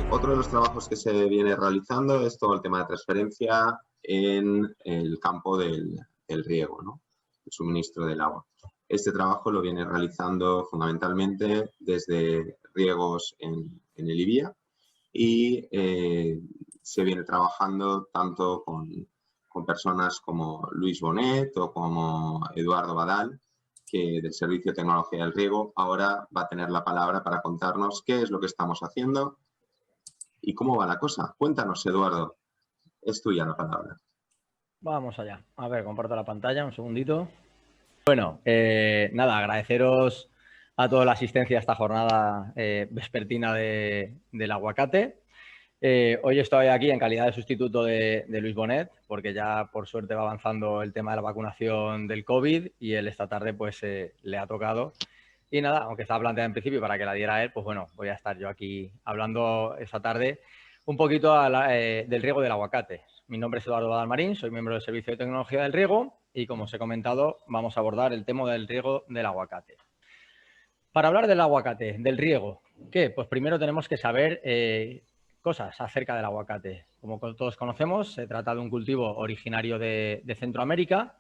Otro de los trabajos que se viene realizando es todo el tema de transferencia en el campo del riego, ¿no? El suministro del agua. Este trabajo lo viene realizando fundamentalmente desde riegos en el IBIA y se viene trabajando tanto con personas como Luis Bonet o como Eduardo Badal, que del Servicio de Tecnología del Riego ahora va a tener la palabra para contarnos qué es lo que estamos haciendo y cómo va la cosa. Cuéntanos, Eduardo, es tuya la palabra. Vamos allá. A ver, comparto la pantalla un segundito. Bueno, nada, agradeceros a toda la asistencia a esta jornada vespertina del aguacate. Hoy estoy aquí en calidad de sustituto de Luis Bonet, porque ya por suerte va avanzando el tema de la vacunación del COVID y él esta tarde pues le ha tocado. Y nada, aunque estaba planteada en principio para que la diera él, pues bueno, voy a estar yo aquí hablando esta tarde un poquito del riego del aguacate. Mi nombre es Eduardo Badalmarín, soy miembro del Servicio de Tecnología del Riego y, como os he comentado, vamos a abordar el tema del riego del aguacate. Para hablar del aguacate, del riego, ¿qué? Pues primero tenemos que saber cosas acerca del aguacate. Como todos conocemos, se trata de un cultivo originario de Centroamérica,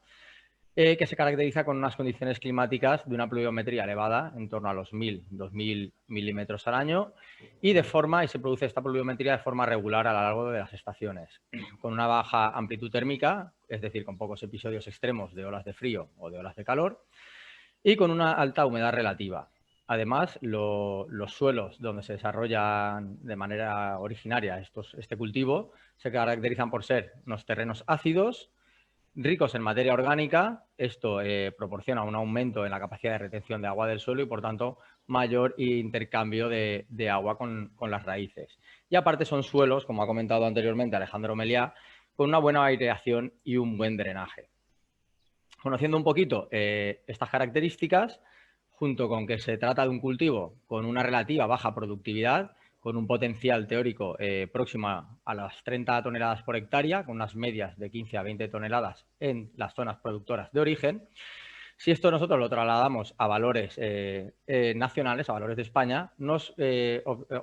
que se caracteriza con unas condiciones climáticas de una pluviometría elevada, en torno a los 1000-2000 milímetros al año, y se produce esta pluviometría de forma regular a lo largo de las estaciones, con una baja amplitud térmica, es decir, con pocos episodios extremos de olas de frío o de olas de calor, y con una alta humedad relativa. Además, los suelos donde se desarrollan de manera originaria este cultivo se caracterizan por ser unos terrenos ácidos, ricos en materia orgánica. Esto proporciona un aumento en la capacidad de retención de agua del suelo y, por tanto, mayor intercambio de agua con las raíces. Y aparte son suelos, como ha comentado anteriormente Alejandro Meliá, con una buena aireación y un buen drenaje. Conociendo un poquito estas características, junto con que se trata de un cultivo con una relativa baja productividad, con un potencial teórico próximo a las 30 toneladas por hectárea, con unas medias de 15 a 20 toneladas en las zonas productoras de origen. Si esto nosotros lo trasladamos a valores nacionales, a valores de España,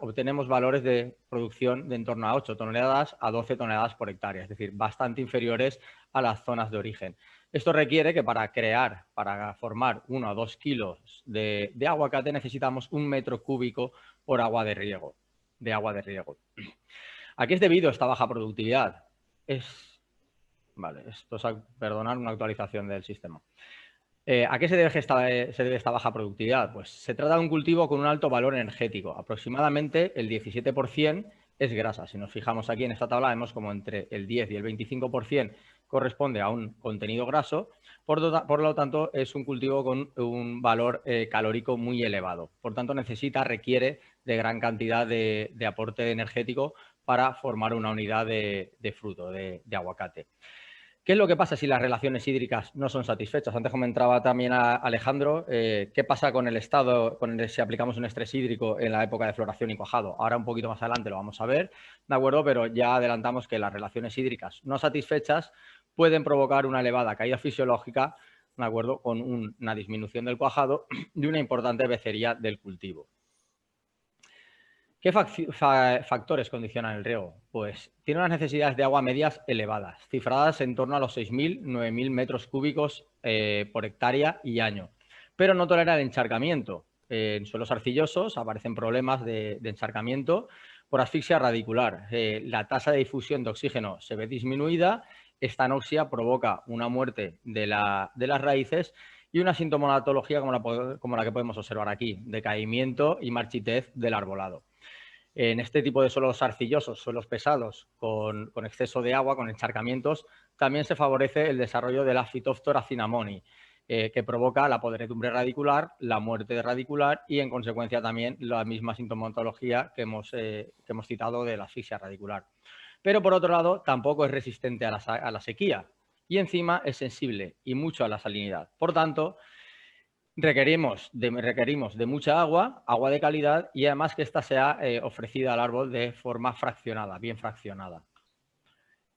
obtenemos valores de producción de en torno a 8 toneladas a 12 toneladas por hectárea, es decir, bastante inferiores a las zonas de origen. Esto requiere que para formar 1 o 2 kilos de aguacate necesitamos 1 metro cúbico por agua de riego. ¿A qué es debido esta baja productividad? Perdonad, una actualización del sistema. ¿A qué se debe esta baja productividad? Pues se trata de un cultivo con un alto valor energético. Aproximadamente el 17% es grasa. Si nos fijamos aquí en esta tabla, vemos como entre el 10 y el 25% corresponde a un contenido graso. Por lo tanto, es un cultivo con un valor calórico muy elevado. Por tanto, requiere de gran cantidad de aporte energético para formar una unidad de fruto, de aguacate. ¿Qué es lo que pasa si las relaciones hídricas no son satisfechas? Antes comentaba también a Alejandro, ¿qué pasa con el estado si aplicamos un estrés hídrico en la época de floración y cuajado? Ahora un poquito más adelante lo vamos a ver, ¿de acuerdo? Pero ya adelantamos que las relaciones hídricas no satisfechas pueden provocar una elevada caída fisiológica, ¿de acuerdo? Con una disminución del cuajado y una importante becería del cultivo. ¿Qué factores condicionan el riego? Pues tiene unas necesidades de agua medias elevadas, cifradas en torno a los 6.000, 9.000 metros cúbicos por hectárea y año, pero no tolera el encharcamiento. En suelos arcillosos aparecen problemas de encharcamiento por asfixia radicular. La tasa de difusión de oxígeno se ve disminuida, esta anoxia provoca una muerte de las raíces y una sintomatología como la que podemos observar aquí, decaimiento y marchitez del arbolado. En este tipo de suelos arcillosos, suelos pesados, con exceso de agua, con encharcamientos, también se favorece el desarrollo de la Phytophthora cinnamoni, que provoca la podredumbre radicular, la muerte radicular y, en consecuencia, también la misma sintomatología que hemos citado de la asfixia radicular. Pero, por otro lado, tampoco es resistente a la sequía y, encima, es sensible y mucho a la salinidad. Por tanto, requerimos de mucha agua de calidad y además que ésta sea ofrecida al árbol de forma fraccionada, bien fraccionada.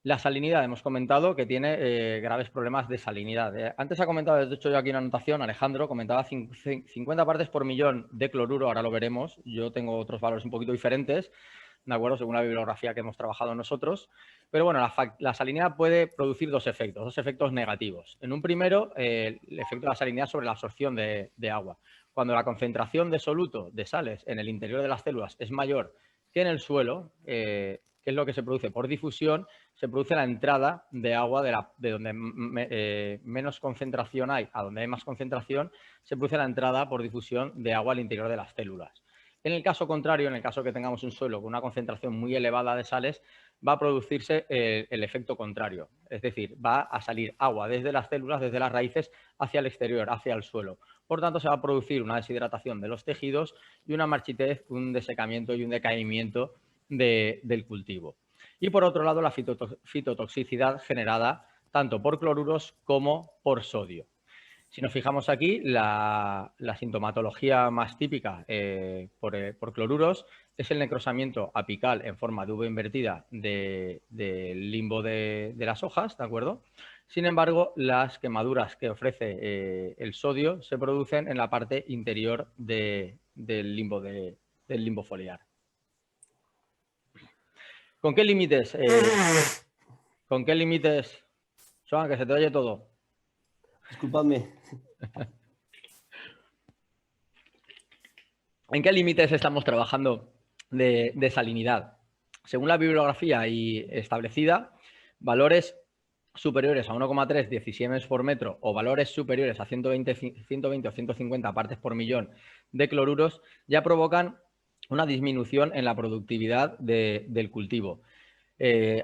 La salinidad, hemos comentado que tiene graves problemas de salinidad. Antes ha comentado, de hecho yo aquí una anotación, Alejandro comentaba 50 partes por millón de cloruro, ahora lo veremos, yo tengo otros valores un poquito diferentes, ¿de acuerdo? Según la bibliografía que hemos trabajado nosotros. Pero bueno, la salinidad puede producir dos efectos negativos. En un primero, el efecto de la salinidad sobre la absorción de agua. Cuando la concentración de soluto de sales en el interior de las células es mayor que en el suelo, ¿qué es lo que se produce? Por difusión se produce la entrada de agua de donde menos concentración hay a donde hay más concentración, se produce la entrada por difusión de agua al interior de las células. En el caso contrario, en el caso que tengamos un suelo con una concentración muy elevada de sales, va a producirse el efecto contrario. Es decir, va a salir agua desde las células, desde las raíces, hacia el exterior, hacia el suelo. Por tanto, se va a producir una deshidratación de los tejidos y una marchitez, un desecamiento y un decaimiento del cultivo. Y por otro lado, la fitotoxicidad generada tanto por cloruros como por sodio. Si nos fijamos aquí, la sintomatología más típica por cloruros es el necrosamiento apical en forma de V invertida del limbo de las hojas, ¿de acuerdo? Sin embargo, las quemaduras que ofrece el sodio se producen en la parte interior del limbo foliar. ¿Con qué límites? Joan, que se te oye todo. Disculpadme. ¿En qué límites estamos trabajando de salinidad? Según la bibliografía y establecida, valores superiores a 1,3 decisiemens por metro o valores superiores a 120 o 150 partes por millón de cloruros ya provocan una disminución en la productividad del cultivo.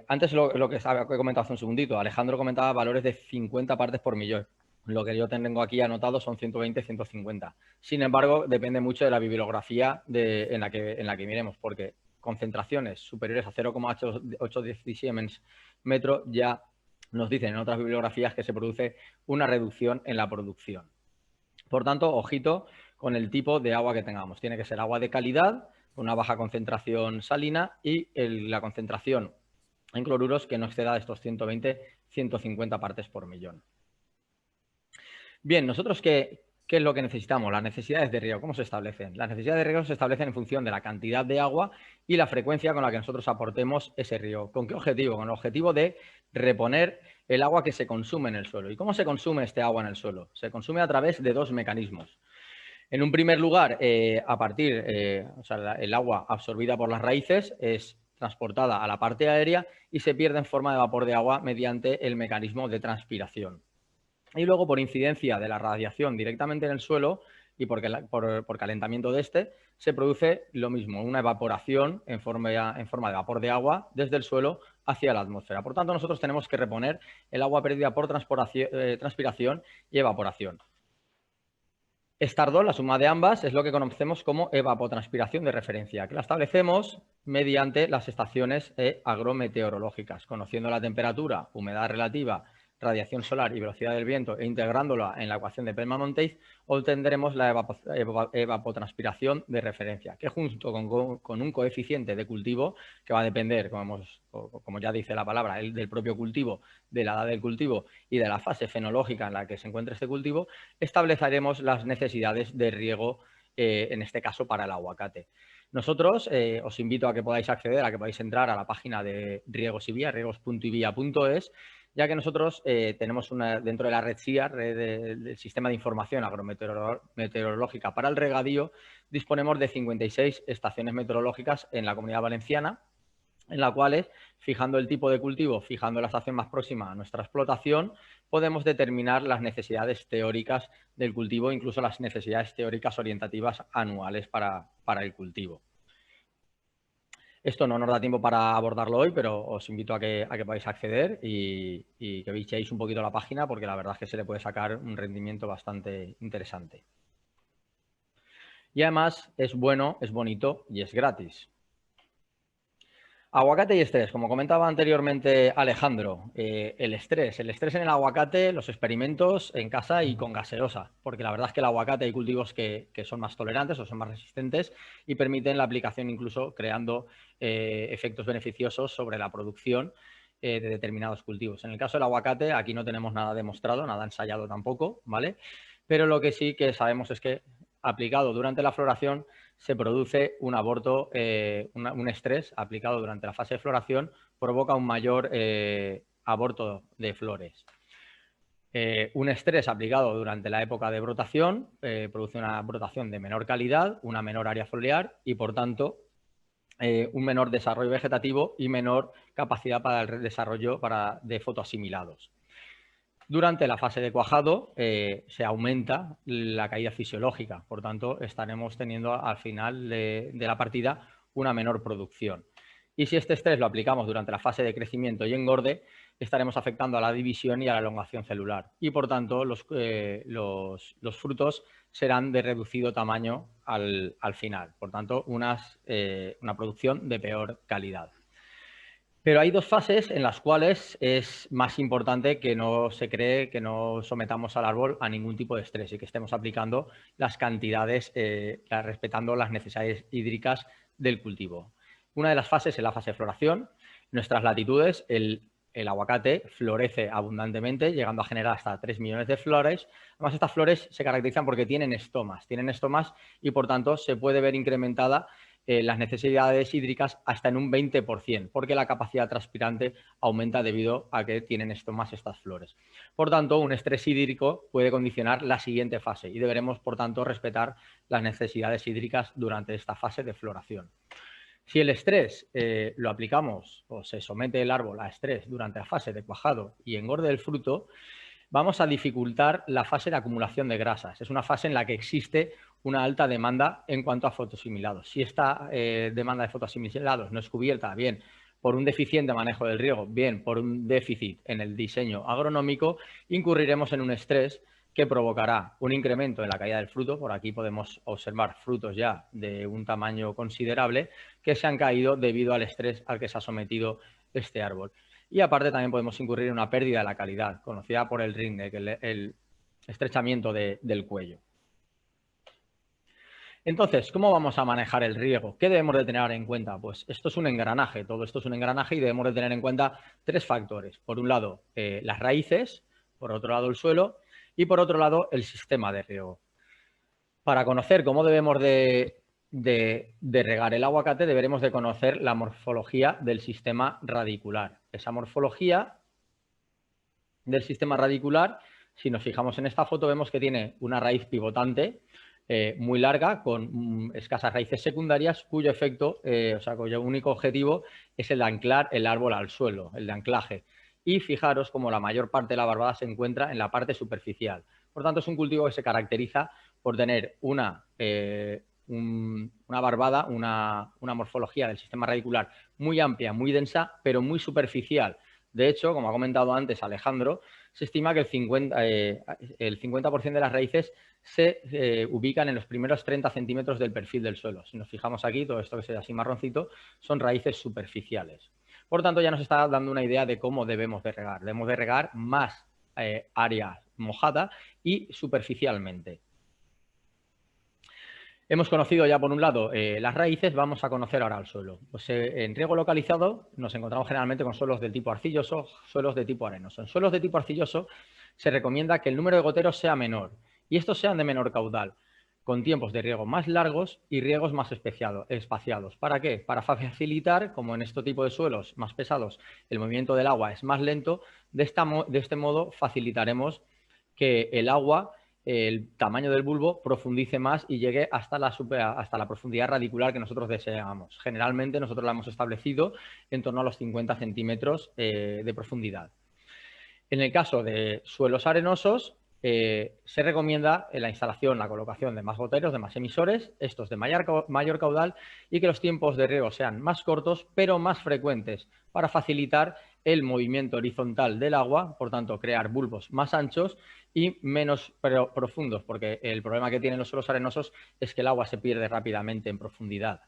Antes lo que he comentado hace un segundito, Alejandro comentaba valores de 50 partes por millón. Lo que yo tengo aquí anotado son 120, 150. Sin embargo, depende mucho de la bibliografía en la que miremos, porque concentraciones superiores a 0,8 decisiemens metro ya nos dicen en otras bibliografías que se produce una reducción en la producción. Por tanto, ojito con el tipo de agua que tengamos. Tiene que ser agua de calidad, con una baja concentración salina y la concentración en cloruros que no exceda de estos 120, 150 partes por millón. Bien, nosotros ¿qué es lo que necesitamos? Las necesidades de riego, ¿cómo se establecen? Las necesidades de riego se establecen en función de la cantidad de agua y la frecuencia con la que nosotros aportemos ese riego. ¿Con qué objetivo? Con el objetivo de reponer el agua que se consume en el suelo. ¿Y cómo se consume este agua en el suelo? Se consume a través de dos mecanismos. En un primer lugar, el agua absorbida por las raíces es transportada a la parte aérea y se pierde en forma de vapor de agua mediante el mecanismo de transpiración. Y luego, por incidencia de la radiación directamente en el suelo y por calentamiento de este, se produce lo mismo, una evaporación en forma de vapor de agua desde el suelo hacia la atmósfera. Por tanto, nosotros tenemos que reponer el agua perdida por transpiración y evaporación. Estardol, la suma de ambas, es lo que conocemos como evapotranspiración de referencia, que la establecemos mediante las estaciones agrometeorológicas, conociendo la temperatura, humedad relativa, radiación solar y velocidad del viento e integrándola en la ecuación de Pelman-Monteith, obtendremos la evapotranspiración de referencia, que junto con un coeficiente de cultivo, que va a depender, como ya dice la palabra, del propio cultivo, de la edad del cultivo y de la fase fenológica en la que se encuentra este cultivo, estableceremos las necesidades de riego, en este caso para el aguacate. Nosotros os invito a que podáis acceder, a que podáis entrar a la página de Riegos y Vía, riegos.ivia.es, ya que nosotros tenemos dentro de la red SIA, del Sistema de Información Agrometeorológica para el Regadío, disponemos de 56 estaciones meteorológicas en la Comunidad Valenciana, en las cuales, fijando el tipo de cultivo, fijando la estación más próxima a nuestra explotación, podemos determinar las necesidades teóricas del cultivo, incluso las necesidades teóricas orientativas anuales para el cultivo. Esto no nos da tiempo para abordarlo hoy, pero os invito a que podáis acceder y que bicheéis un poquito la página, porque la verdad es que se le puede sacar un rendimiento bastante interesante. Y además es bueno, es bonito y es gratis. Aguacate y estrés. Como comentaba anteriormente Alejandro, el estrés en el aguacate, los experimentos en casa y con gaseosa, porque la verdad es que el aguacate hay cultivos que son más tolerantes o son más resistentes y permiten la aplicación incluso creando efectos beneficiosos sobre la producción de determinados cultivos. En el caso del aguacate, aquí no tenemos nada demostrado, nada ensayado tampoco, ¿vale? Pero lo que sí que sabemos es que aplicado durante la floración se produce un aborto, un estrés aplicado durante la fase de floración provoca un mayor aborto de flores. Un estrés aplicado durante la época de brotación produce una brotación de menor calidad, una menor área foliar y, por tanto, un menor desarrollo vegetativo y menor capacidad para el desarrollo de fotoasimilados. Durante la fase de cuajado se aumenta la caída fisiológica, por tanto, estaremos teniendo al final de la partida una menor producción. Y si este estrés lo aplicamos durante la fase de crecimiento y engorde, estaremos afectando a la división y a la elongación celular. Y, por tanto, los frutos serán de reducido tamaño al final. Por tanto, una producción de peor calidad. Pero hay dos fases en las cuales es más importante que no se cree que no sometamos al árbol a ningún tipo de estrés y que estemos aplicando las cantidades, respetando las necesidades hídricas del cultivo. Una de las fases es la fase de floración. En nuestras latitudes, el aguacate florece abundantemente, llegando a generar hasta 3 millones de flores. Además, estas flores se caracterizan porque tienen estomas y, por tanto, se puede ver incrementada las necesidades hídricas hasta en un 20%, porque la capacidad transpirante aumenta debido a que tienen estomas estas flores. Por tanto, un estrés hídrico puede condicionar la siguiente fase y deberemos, por tanto, respetar las necesidades hídricas durante esta fase de floración. Si el estrés lo aplicamos o se somete el árbol a estrés durante la fase de cuajado y engorde el fruto, vamos a dificultar la fase de acumulación de grasas. Es una fase en la que existe una alta demanda en cuanto a fotoasimilados. Si esta demanda de fotoasimilados no es cubierta bien por un deficiente manejo del riego, bien por un déficit en el diseño agronómico, incurriremos en un estrés que provocará un incremento en la caída del fruto. Por aquí podemos observar frutos ya de un tamaño considerable que se han caído debido al estrés al que se ha sometido este árbol. Y aparte también podemos incurrir en una pérdida de la calidad, conocida por el ringneck, el estrechamiento del cuello. Entonces, ¿cómo vamos a manejar el riego? ¿Qué debemos de tener en cuenta? Pues esto es un engranaje, todo esto es un engranaje y debemos de tener en cuenta 3 factores. Por un lado, las raíces, por otro lado, el suelo y, por otro lado, el sistema de riego. Para conocer cómo debemos de regar el aguacate, deberemos de conocer la morfología del sistema radicular. Esa morfología del sistema radicular, si nos fijamos en esta foto, vemos que tiene una raíz pivotante muy larga, con escasas raíces secundarias, cuyo efecto, cuyo único objetivo es el de anclar el árbol al suelo, el de anclaje. Y fijaros como la mayor parte de la barbada se encuentra en la parte superficial. Por tanto, es un cultivo que se caracteriza por tener una barbada, una morfología del sistema radicular muy amplia, muy densa, pero muy superficial. De hecho, como ha comentado antes Alejandro, se estima que el 50% de las raíces se ubican en los primeros 30 centímetros del perfil del suelo. Si nos fijamos aquí, todo esto que se ve así marroncito son raíces superficiales. Por tanto, ya nos está dando una idea de cómo debemos de regar. Debemos de regar más área mojada y superficialmente. Hemos conocido ya, por un lado, las raíces, vamos a conocer ahora el suelo. Pues, en riego localizado nos encontramos generalmente con suelos de tipo arcilloso, suelos de tipo arenoso. En suelos de tipo arcilloso se recomienda que el número de goteros sea menor y estos sean de menor caudal, con tiempos de riego más largos y riegos más espaciados. ¿Para qué? Para facilitar, como en este tipo de suelos más pesados el movimiento del agua es más lento, de este modo facilitaremos que el agua, el tamaño del bulbo, profundice más y llegue hasta la profundidad radicular que nosotros deseamos. Generalmente nosotros la hemos establecido en torno a los 50 centímetros de profundidad. En el caso de suelos arenosos, se recomienda la instalación, la colocación de más goteros, de más emisores, estos de mayor caudal, y que los tiempos de riego sean más cortos, pero más frecuentes, para facilitar el movimiento horizontal del agua, por tanto, crear bulbos más anchos y menos profundos, porque el problema que tienen los suelos arenosos es que el agua se pierde rápidamente en profundidad.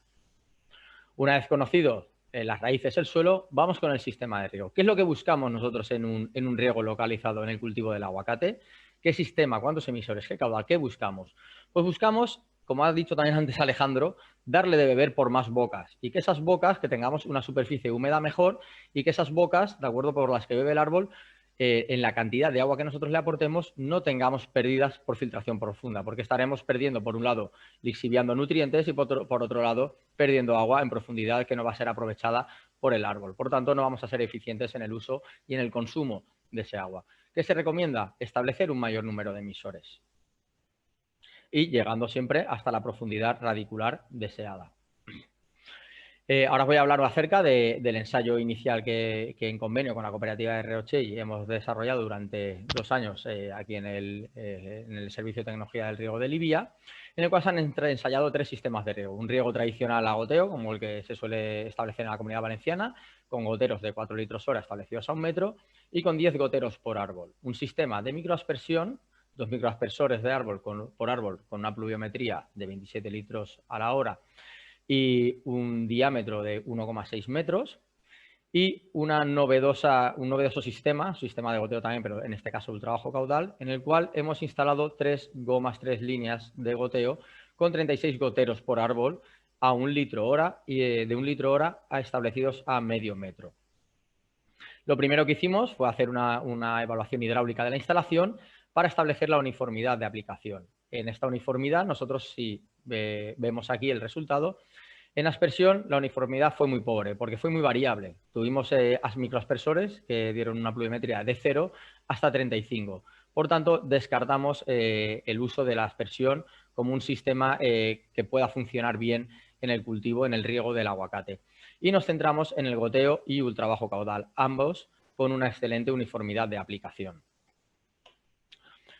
Una vez conocido las raíces del suelo, vamos con el sistema de riego. ¿Qué es lo que buscamos nosotros en un riego localizado en el cultivo del aguacate? ¿Qué sistema? ¿Cuántos emisores? ¿Qué caudal? ¿Qué buscamos? Pues buscamos como ha dicho también antes Alejandro, darle de beber por más bocas y que esas bocas, que tengamos una superficie húmeda mejor y que esas bocas, de acuerdo por las que bebe el árbol, en la cantidad de agua que nosotros le aportemos, no tengamos pérdidas por filtración profunda, porque estaremos perdiendo, por un lado, lixiviando nutrientes y por otro lado, perdiendo agua en profundidad que no va a ser aprovechada por el árbol. Por tanto, no vamos a ser eficientes en el uso y en el consumo de ese agua. ¿Qué se recomienda? Establecer un mayor número de emisores y llegando siempre hasta la profundidad radicular deseada. Ahora os voy a hablar acerca del ensayo inicial que en convenio con la cooperativa de Reochell hemos desarrollado durante 2 años aquí en el Servicio de Tecnología del Riego de Libia, en el cual se han ensayado 3 sistemas de riego. Un riego tradicional a goteo, como el que se suele establecer en la Comunidad Valenciana, con goteros de 4 litros hora establecidos a 1 metro y con 10 goteros por árbol. Un sistema de microaspersión, 2 microaspersores de árbol por árbol con una pluviometría de 27 litros a la hora y un diámetro de 1,6 metros y un novedoso sistema de goteo también, pero en este caso ultrabajo caudal, en el cual hemos instalado 3 líneas de goteo con 36 goteros por árbol a 1 litro hora y de 1 litro hora establecidos a medio metro. Lo primero que hicimos fue hacer una evaluación hidráulica de la instalación para establecer la uniformidad de aplicación. En esta uniformidad, nosotros si vemos aquí el resultado, en aspersión la uniformidad fue muy pobre porque fue muy variable. Tuvimos microaspersores que dieron una pluviometría de 0 hasta 35. Por tanto, descartamos el uso de la aspersión como un sistema que pueda funcionar bien en el cultivo, en el riego del aguacate. Y nos centramos en el goteo y ultrabajo caudal, ambos con una excelente uniformidad de aplicación.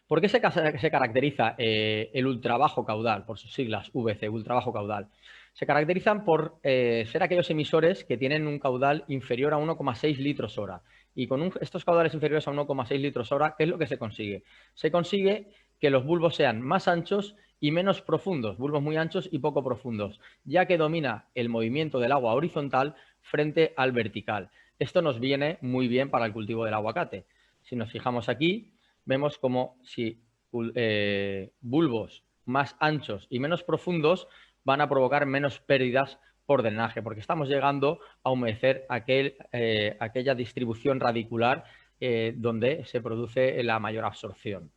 ¿Por qué se caracteriza el ultrabajo caudal? Por sus siglas VC, ultrabajo caudal. Se caracterizan por ser aquellos emisores que tienen un caudal inferior a 1,6 litros hora. Y con estos caudales inferiores a 1,6 litros hora, ¿qué es lo que se consigue? Se consigue que los bulbos sean más anchos y menos profundos, bulbos muy anchos y poco profundos, ya que domina el movimiento del agua horizontal frente al vertical. Esto nos viene muy bien para el cultivo del aguacate. Si nos fijamos aquí, vemos como si bulbos más anchos y menos profundos van a provocar menos pérdidas por drenaje, porque estamos llegando a humedecer aquella distribución radicular donde se produce la mayor absorción.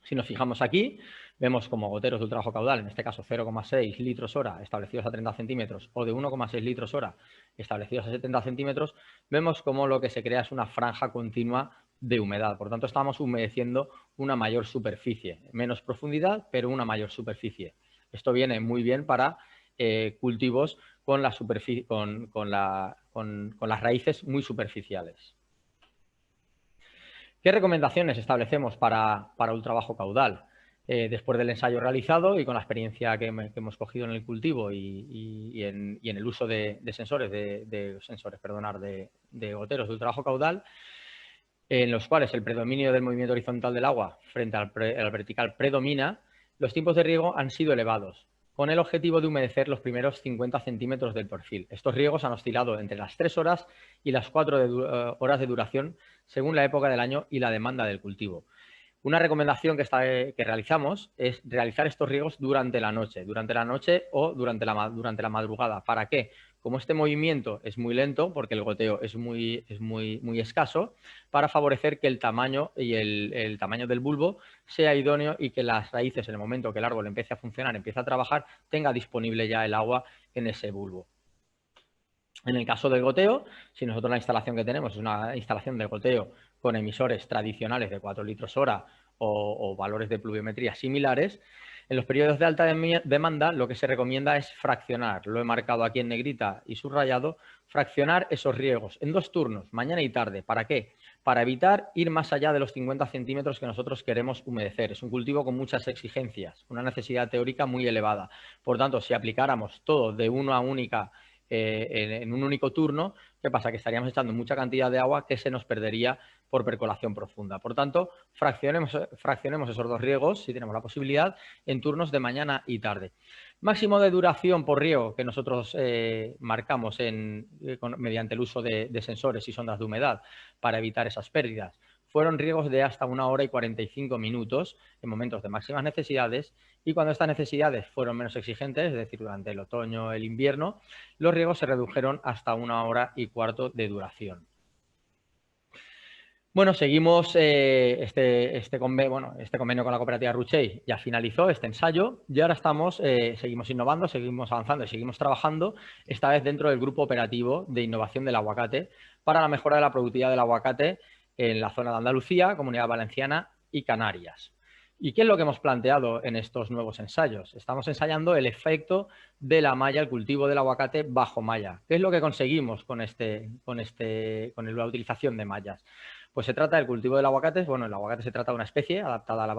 Si nos fijamos aquí, vemos como goteros de ultrabajo caudal, en este caso 0,6 litros hora establecidos a 30 centímetros o de 1,6 litros hora establecidos a 70 centímetros, vemos como lo que se crea es una franja continua de humedad. Por tanto, estamos humedeciendo una mayor superficie, menos profundidad, pero una mayor superficie. Esto viene muy bien para cultivos con las raíces muy superficiales. ¿Qué recomendaciones establecemos para ultrabajo caudal? Después del ensayo realizado y con la experiencia que hemos cogido en el cultivo y en el uso de goteros de ultrabajo caudal, en los cuales el predominio del movimiento horizontal del agua frente al vertical predomina, los tiempos de riego han sido elevados, con el objetivo de humedecer los primeros 50 centímetros del perfil. Estos riegos han oscilado entre las 3 horas y las 4 horas de duración, según la época del año y la demanda del cultivo. Una recomendación que realizamos es realizar estos riegos durante la noche o durante la madrugada. ¿Para qué? Como este movimiento es muy lento, porque el goteo es muy escaso, para favorecer que el tamaño y el tamaño del bulbo sea idóneo y que las raíces, en el momento que el árbol empiece a funcionar, empiece a trabajar, tenga disponible ya el agua en ese bulbo. En el caso del goteo, si nosotros la instalación que tenemos es una instalación de goteo con emisores tradicionales de 4 litros hora o valores de pluviometría similares, en los periodos de alta demanda lo que se recomienda es fraccionar, lo he marcado aquí en negrita y subrayado, fraccionar esos riegos en 2 turnos, mañana y tarde. ¿Para qué? Para evitar ir más allá de los 50 centímetros que nosotros queremos humedecer. Es un cultivo con muchas exigencias, una necesidad teórica muy elevada. Por tanto, si aplicáramos todo de una única en un único turno, ¿qué pasa? Que estaríamos echando mucha cantidad de agua que se nos perdería por percolación profunda. Por tanto, fraccionemos esos 2 riegos, si tenemos la posibilidad, en turnos de mañana y tarde. Máximo de duración por riego que nosotros marcamos mediante el uso de sensores y sondas de humedad para evitar esas pérdidas. fueron riegos de hasta 1 hora y 45 minutos en momentos de máximas necesidades, y cuando estas necesidades fueron menos exigentes, es decir, durante el otoño o el invierno, los riegos se redujeron hasta 1 hora y cuarto de duración. Bueno, seguimos este convenio con la cooperativa Ruchey ya finalizó este ensayo y ahora seguimos innovando, seguimos avanzando y seguimos trabajando, esta vez dentro del grupo operativo de innovación del aguacate para la mejora de la productividad del aguacate en la zona de Andalucía, Comunidad Valenciana y Canarias. ¿Y qué es lo que hemos planteado en estos nuevos ensayos? Estamos ensayando el efecto de la malla, el cultivo del aguacate bajo malla. ¿Qué es lo que conseguimos con la utilización de mallas? Pues se trata del cultivo del aguacate. Bueno, el aguacate se trata de una especie adaptada a la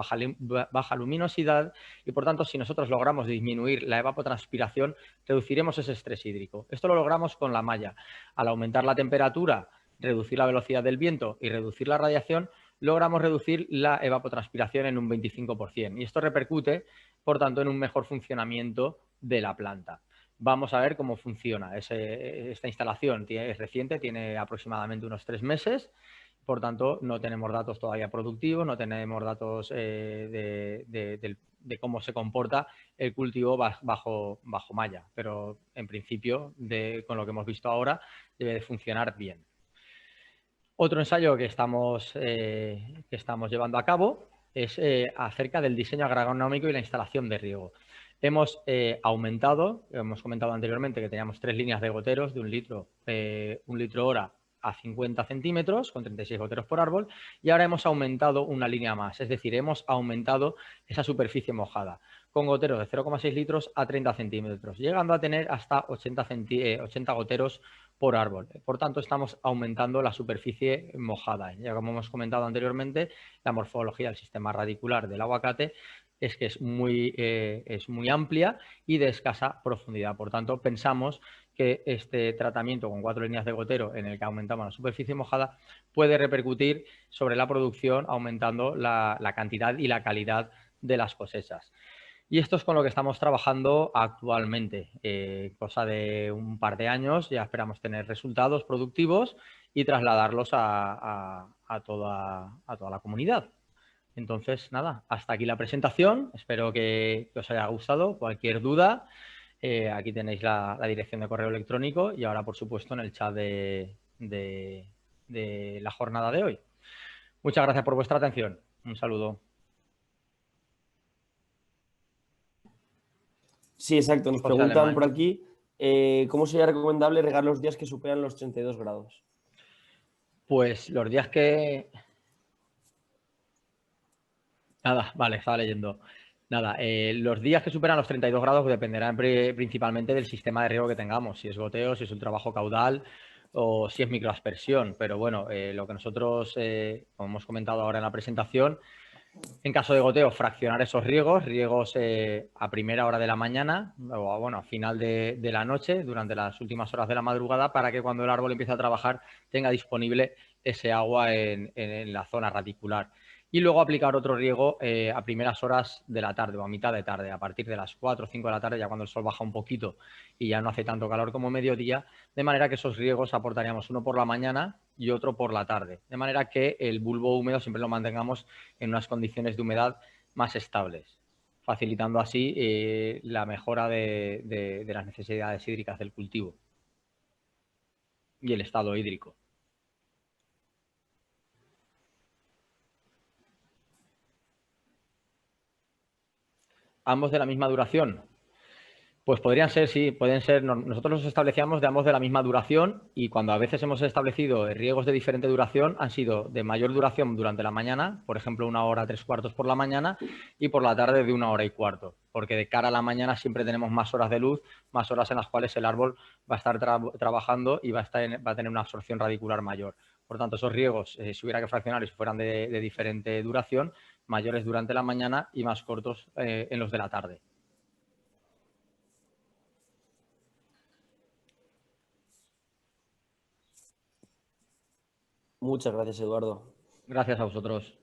baja luminosidad y, por tanto, si nosotros logramos disminuir la evapotranspiración, reduciremos ese estrés hídrico. Esto lo logramos con la malla. Al aumentar la temperatura, reducir la velocidad del viento y reducir la radiación, logramos reducir la evapotranspiración en un 25%. Y esto repercute, por tanto, en un mejor funcionamiento de la planta. Vamos a ver cómo funciona. Esta instalación es reciente, tiene aproximadamente unos 3 meses. Por tanto, no tenemos datos todavía productivos, no tenemos datos de cómo se comporta el cultivo bajo malla, pero en principio, con lo que hemos visto ahora, debe de funcionar bien. Otro ensayo que estamos llevando a cabo es acerca del diseño agronómico y la instalación de riego. Hemos comentado anteriormente que teníamos 3 líneas de goteros de 1 litro hora a 50 centímetros, con 36 goteros por árbol, y ahora hemos aumentado una línea más, es decir, hemos aumentado esa superficie mojada, con goteros de 0,6 litros a 30 centímetros, llegando a tener hasta 80 goteros por árbol. Por tanto, estamos aumentando la superficie mojada. Ya como hemos comentado anteriormente, la morfología del sistema radicular del aguacate es que es muy amplia y de escasa profundidad. Por tanto, pensamos que este tratamiento con 4 líneas de gotero en el que aumentamos la superficie mojada puede repercutir sobre la producción, aumentando la cantidad y la calidad de las cosechas. Y esto es con lo que estamos trabajando actualmente. Cosa de un par de años ya esperamos tener resultados productivos y trasladarlos a toda la comunidad. Entonces, nada, hasta aquí la presentación. Espero que os haya gustado. Cualquier duda, aquí tenéis la dirección de correo electrónico y ahora, por supuesto, en el chat de la jornada de hoy. Muchas gracias por vuestra atención. Un saludo. Sí, exacto. Nos José preguntan Alemán. por aquí cómo sería recomendable regar los días que superan los 32 grados. Pues los días que... Nada, vale, estaba leyendo. Nada, los días que superan los 32 grados dependerán principalmente del sistema de riego que tengamos, si es goteo, si es un trabajo caudal o si es microaspersión. Pero bueno, lo que nosotros, como hemos comentado ahora en la presentación, en caso de goteo, fraccionar esos riegos a primera hora de la mañana o bueno, a final de la noche, durante las últimas horas de la madrugada, para que cuando el árbol empiece a trabajar tenga disponible ese agua en la zona radicular. Y luego aplicar otro riego a primeras horas de la tarde o a mitad de tarde, a partir de las 4 o 5 de la tarde, ya cuando el sol baja un poquito y ya no hace tanto calor como mediodía, de manera que esos riegos aportaríamos uno por la mañana y otro por la tarde, de manera que el bulbo húmedo siempre lo mantengamos en unas condiciones de humedad más estables, facilitando así la mejora de las necesidades hídricas del cultivo y el estado hídrico. Ambos de la misma duración. Pues podrían ser, sí, pueden ser. Nosotros los establecíamos de ambos de la misma duración y cuando a veces hemos establecido riegos de diferente duración han sido de mayor duración durante la mañana, por ejemplo 1 hora 3/4 por la mañana y por la tarde de 1 hora y cuarto, porque de cara a la mañana siempre tenemos más horas de luz, más horas en las cuales el árbol va a estar trabajando y va a tener una absorción radicular mayor. Por tanto, esos riegos, si hubiera que fraccionar y si fueran de diferente duración, mayores durante la mañana y más cortos en los de la tarde. Muchas gracias, Eduardo. Gracias a vosotros.